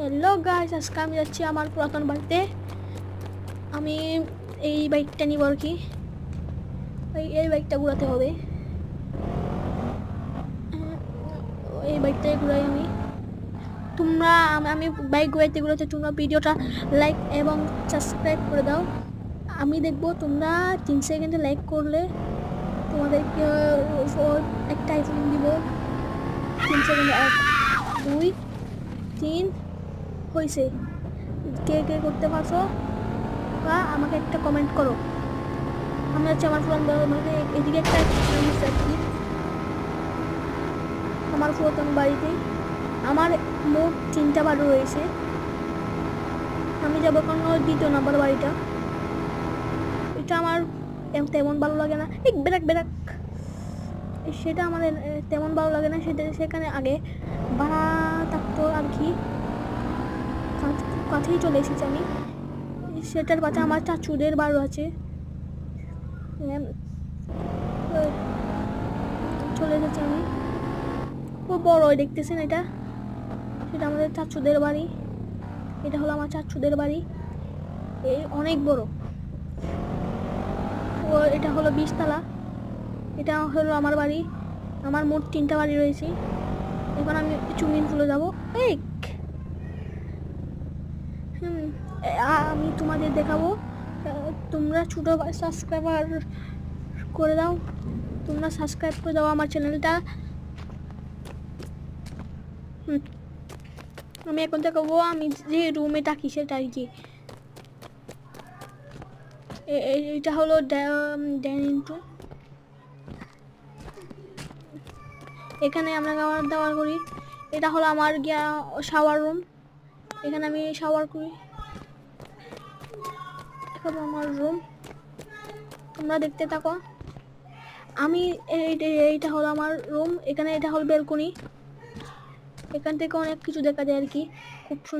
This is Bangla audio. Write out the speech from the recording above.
হ্যালো গাইস, আজকে আমি যাচ্ছি আমার পুরাতন বাড়িতে। আমি এই বাইকটা নিব আর কি। এই বাইকটা ঘোরাতে হবে, এই বাইকটাই ঘুরাই আমি। তোমরা আমি বাইক ঘুরাইতে ঘুরাতে তোমরা ভিডিওটা লাইক এবং সাবস্ক্রাইব করে দাও। আমি দেখবো তোমরা 3 সেকেন্ডে লাইক করলে তোমাদেরকে একটা আইফোন দিব। 3 সেকেন্ডে 1 2 3 হয়েছে। কে কে করতে পারছো বা আমাকে একটা কমেন্ট করো। আমি হচ্ছে আমার পুরাতন এদিকে একটা আমার পুরাতন বাড়িতে আমার মোট 3টা বাড়ি রয়েছে। আমি যাবো কোনো 2 নম্বর বাড়িটা। এটা আমার তেমন ভালো লাগে না, এক বেরাক বেরাক সেটা আমাদের তেমন ভালো লাগে না। সেখানে আগে ভাড়া থাকতো আর কি, কাছেই চলে এসেছি আমি। সেটার পাশে আমার চাচুদের বাড়ি আছে, চলে এসেছি আমি। ও বড় দেখতেছেন, এটা সেটা আমাদের চাচুদের বাড়ি। এটা হলো আমার চাচুদের বাড়ি, এই অনেক বড়। ও এটা হলো 20 তলা। এটা হলো আমার বাড়ি। আমার মোট 3টা বাড়ি রয়েছে। এখন আমি সুইমিং পুলে যাবো। আমি তোমাদের দেখাবো। তোমরা ছোট সাবস্ক্রাইবার করে দাও, তোমরা সাবস্ক্রাইব করে দাও আমার চ্যানেলটা। আমি এখন দেখাবো আমি যে রুমে থাকি সেটা আর কি। এটা হলো এখানে আমরা খাবার দাবার করি। এটা হলো আমার শাওয়ার রুম, এখানে আমি শাওয়ার করি। দেখাবো আমার রুম, তোমরা দেখতে থাকো। আমি এইটা হলো আমার রুম, এখানে এটা হলো বেলকনি। এখান থেকে অনেক কিছু দেখা যায় আর কি, খুব সুন্দর।